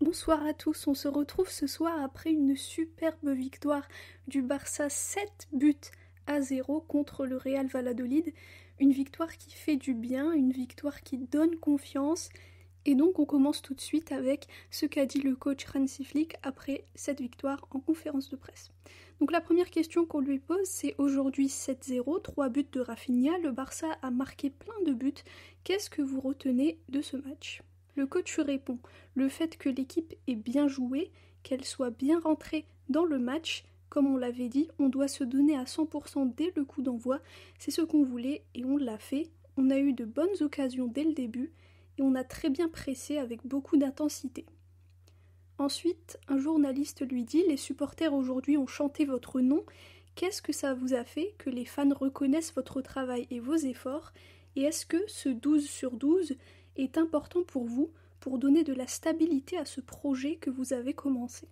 Bonsoir à tous, on se retrouve ce soir après une superbe victoire du Barça 7-0 contre le Real Valladolid. Une victoire qui fait du bien, une victoire qui donne confiance. Et donc on commence tout de suite avec ce qu'a dit le coach Hansi Flick après cette victoire en conférence de presse. Donc la première question qu'on lui pose, c'est aujourd'hui 7-0, 3 buts de Rafinha, le Barça a marqué plein de buts. Qu'est-ce que vous retenez de ce match ? Le coach répond, le fait que l'équipe ait bien joué, qu'elle soit bien rentrée dans le match, comme on l'avait dit, on doit se donner à 100% dès le coup d'envoi, c'est ce qu'on voulait et on l'a fait. On a eu de bonnes occasions dès le début et on a très bien pressé avec beaucoup d'intensité. Ensuite, un journaliste lui dit, les supporters aujourd'hui ont chanté votre nom, qu'est-ce que ça vous a fait que les fans reconnaissent votre travail et vos efforts, et est-ce que ce 12/12 est important pour vous, pour donner de la stabilité à ce projet que vous avez commencé.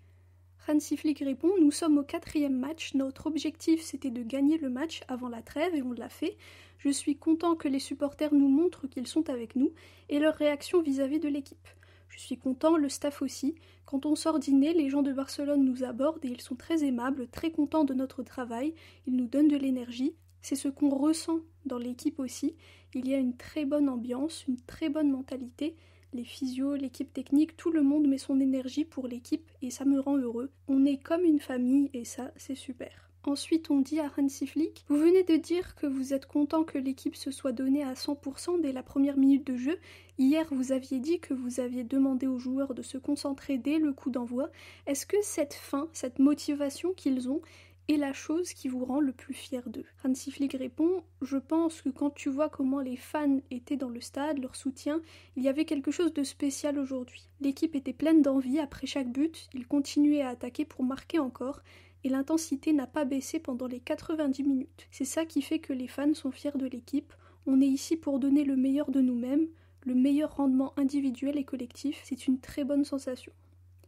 Hansi Flick répond, nous sommes au 4e match, notre objectif c'était de gagner le match avant la trêve et on l'a fait. Je suis content que les supporters nous montrent qu'ils sont avec nous et leur réaction vis-à-vis de l'équipe. Je suis content, le staff aussi. Quand on sort dîner, les gens de Barcelone nous abordent et ils sont très aimables, très contents de notre travail, ils nous donnent de l'énergie. C'est ce qu'on ressent dans l'équipe aussi. Il y a une très bonne ambiance, une très bonne mentalité. Les physios, l'équipe technique, tout le monde met son énergie pour l'équipe et ça me rend heureux. On est comme une famille et ça, c'est super. Ensuite, on dit à Hansi Flick, vous venez de dire que vous êtes content que l'équipe se soit donnée à 100% dès la première minute de jeu. Hier, vous aviez dit que vous aviez demandé aux joueurs de se concentrer dès le coup d'envoi. Est-ce que cette faim, cette motivation qu'ils ont, est la chose qui vous rend le plus fier d'eux? Hansi Flick répond, je pense que quand tu vois comment les fans étaient dans le stade, leur soutien, il y avait quelque chose de spécial aujourd'hui. L'équipe était pleine d'envie après chaque but, ils continuaient à attaquer pour marquer encore, et l'intensité n'a pas baissé pendant les 90 minutes. C'est ça qui fait que les fans sont fiers de l'équipe, on est ici pour donner le meilleur de nous-mêmes, le meilleur rendement individuel et collectif, c'est une très bonne sensation.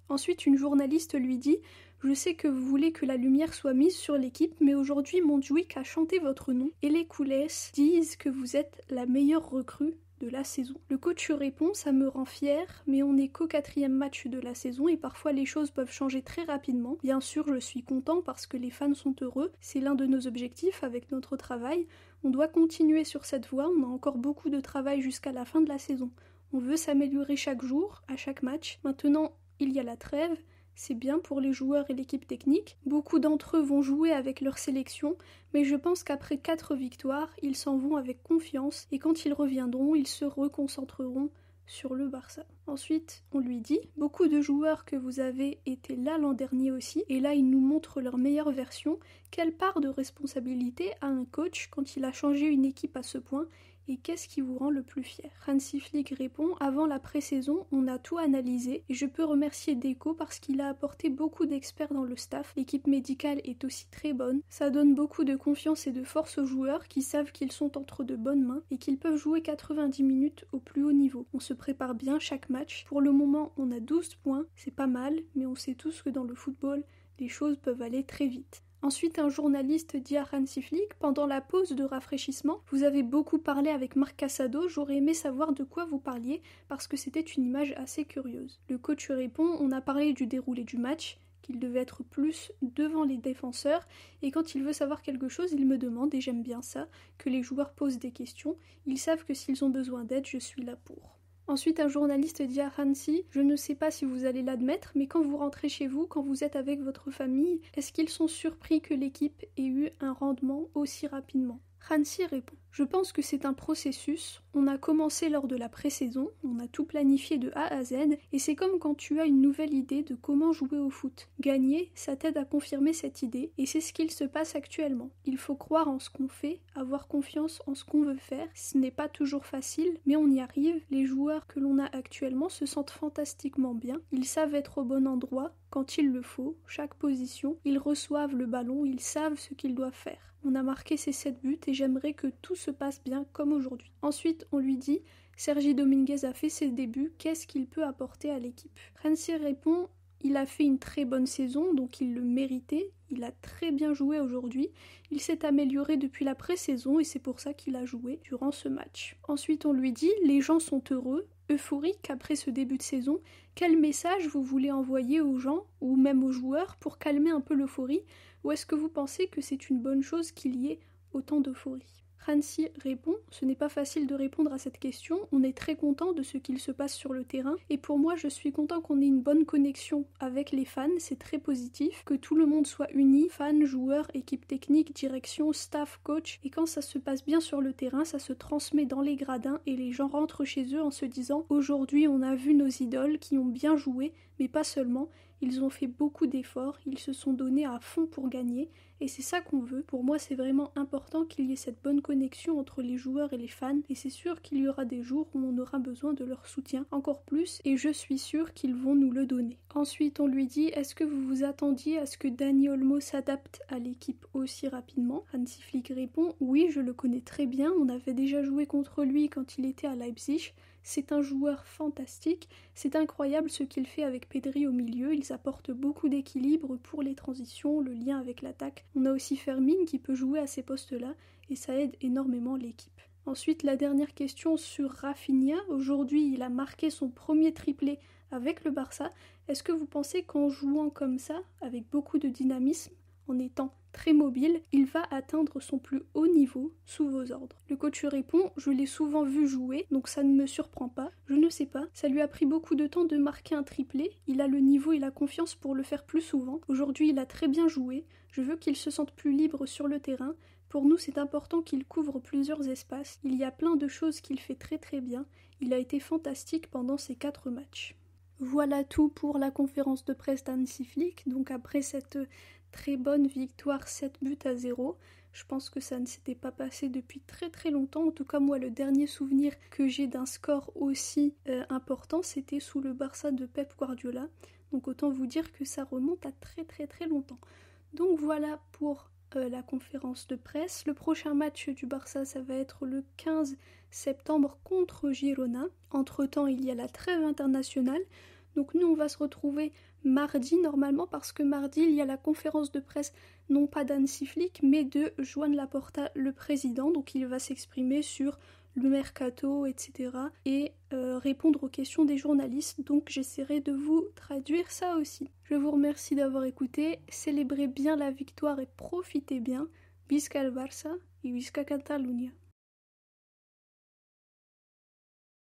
Ensuite, une journaliste lui dit « Je sais que vous voulez que la lumière soit mise sur l'équipe, mais aujourd'hui Montjuïc a chanté votre nom et les coulisses disent que vous êtes la meilleure recrue de la saison. » Le coach répond « Ça me rend fier, mais on n'est qu'au 4e match de la saison et parfois les choses peuvent changer très rapidement. Bien sûr, je suis content parce que les fans sont heureux, c'est l'un de nos objectifs avec notre travail. On doit continuer sur cette voie, on a encore beaucoup de travail jusqu'à la fin de la saison. On veut s'améliorer chaque jour, à chaque match. Maintenant, il y a la trêve, c'est bien pour les joueurs et l'équipe technique. Beaucoup d'entre eux vont jouer avec leur sélection, mais je pense qu'après 4 victoires, ils s'en vont avec confiance et quand ils reviendront, ils se reconcentreront sur le Barça. Ensuite, on lui dit « Beaucoup de joueurs que vous avez étaient là l'an dernier aussi, et là ils nous montrent leur meilleure version. Quelle part de responsabilité a un coach quand il a changé une équipe à ce point ? Et qu'est-ce qui vous rend le plus fier ?» Hansi Flick répond « Avant la pré-saison, on a tout analysé et je peux remercier Deco parce qu'il a apporté beaucoup d'experts dans le staff. L'équipe médicale est aussi très bonne. Ça donne beaucoup de confiance et de force aux joueurs qui savent qu'ils sont entre de bonnes mains et qu'ils peuvent jouer 90 minutes au plus haut niveau. On se prépare bien chaque match. Pour le moment, on a 12 points, c'est pas mal, mais on sait tous que dans le football, les choses peuvent aller très vite. » Ensuite, un journaliste dit à Hansi Flick, pendant la pause de rafraîchissement, vous avez beaucoup parlé avec Marc Casado, j'aurais aimé savoir de quoi vous parliez, parce que c'était une image assez curieuse. Le coach répond, on a parlé du déroulé du match, qu'il devait être plus devant les défenseurs, et quand il veut savoir quelque chose, il me demande, et j'aime bien ça, que les joueurs posent des questions, ils savent que s'ils ont besoin d'aide, je suis là pour. Ensuite, un journaliste dit à Hansi « Je ne sais pas si vous allez l'admettre, mais quand vous rentrez chez vous, quand vous êtes avec votre famille, est-ce qu'ils sont surpris que l'équipe ait eu un rendement aussi rapidement ?» Hansi répond « Je pense que c'est un processus, on a commencé lors de la pré-saison, on a tout planifié de A à Z, et c'est comme quand tu as une nouvelle idée de comment jouer au foot. Gagner, ça t'aide à confirmer cette idée, et c'est ce qu'il se passe actuellement. Il faut croire en ce qu'on fait, avoir confiance en ce qu'on veut faire, ce n'est pas toujours facile, mais on y arrive. Les joueurs que l'on a actuellement se sentent fantastiquement bien, ils savent être au bon endroit, quand il le faut, chaque position, ils reçoivent le ballon, ils savent ce qu'ils doivent faire. On a marqué ces 7 buts et j'aimerais que tout se passe bien comme aujourd'hui. » Ensuite, on lui dit « Sergi Dominguez a fait ses débuts, qu'est-ce qu'il peut apporter à l'équipe ?» Hansi répond Il a fait une très bonne saison, donc il le méritait. Il a très bien joué aujourd'hui. Il s'est amélioré depuis la pré-saison et c'est pour ça qu'il a joué durant ce match. Ensuite, on lui dit « Les gens sont heureux, euphoriques après ce début de saison. Quel message vous voulez envoyer aux gens ou même aux joueurs pour calmer un peu l'euphorie? Ou est-ce que vous pensez que c'est une bonne chose qu'il y ait autant d'euphorie ?» Hansi répond « Ce n'est pas facile de répondre à cette question, on est très content de ce qu'il se passe sur le terrain et pour moi je suis content qu'on ait une bonne connexion avec les fans, c'est très positif, que tout le monde soit uni, fans, joueurs, équipe technique, direction, staff, coach et quand ça se passe bien sur le terrain, ça se transmet dans les gradins et les gens rentrent chez eux en se disant « Aujourd'hui on a vu nos idoles qui ont bien joué, mais pas seulement, ils ont fait beaucoup d'efforts, ils se sont donnés à fond pour gagner et c'est ça qu'on veut. Pour moi, c'est vraiment important qu'il y ait cette bonne connexion entre les joueurs et les fans et c'est sûr qu'il y aura des jours où on aura besoin de leur soutien encore plus et je suis sûre qu'ils vont nous le donner. » Ensuite, on lui dit « Est-ce que vous vous attendiez à ce que Dani Olmo s'adapte à l'équipe aussi rapidement ?» Hansi Flick répond « Oui, je le connais très bien, on avait déjà joué contre lui quand il était à Leipzig. C'est un joueur fantastique, c'est incroyable ce qu'il fait avec Pedri au milieu, ils apportent beaucoup d'équilibre pour les transitions, le lien avec l'attaque. On a aussi Fermin qui peut jouer à ces postes-là et ça aide énormément l'équipe. » Ensuite, la dernière question sur Rafinha. Aujourd'hui, il a marqué son premier triplé avec le Barça. Est-ce que vous pensez qu'en jouant comme ça, avec beaucoup de dynamisme, en étant très mobile, il va atteindre son plus haut niveau sous vos ordres? Le coach répond « Je l'ai souvent vu jouer, donc ça ne me surprend pas. Je ne sais pas, ça lui a pris beaucoup de temps de marquer un triplé. Il a le niveau et la confiance pour le faire plus souvent. Aujourd'hui, il a très bien joué. Je veux qu'il se sente plus libre sur le terrain. Pour nous, c'est important qu'il couvre plusieurs espaces. Il y a plein de choses qu'il fait très très bien. Il a été fantastique pendant ces 4 matchs. » Voilà tout pour la conférence de presse d'Hansi Flick. Donc après cette très bonne victoire 7-0, je pense que ça ne s'était pas passé depuis très très longtemps. En tout cas moi le dernier souvenir que j'ai d'un score aussi important c'était sous le Barça de Pep Guardiola. Donc autant vous dire que ça remonte à très très très longtemps. Donc voilà pour la conférence de presse. Le prochain match du Barça ça va être le 15 septembre contre Girona. Entre-temps, il y a la trêve internationale. Donc nous, on va se retrouver mardi normalement parce que mardi, il y a la conférence de presse non pas d'Hansi Flick, mais de Joan Laporta, le président. Donc il va s'exprimer sur le mercato, etc. et répondre aux questions des journalistes. Donc j'essaierai de vous traduire ça aussi. Je vous remercie d'avoir écouté. Célébrez bien la victoire et profitez bien. Visca el Barça et Visca Catalunya.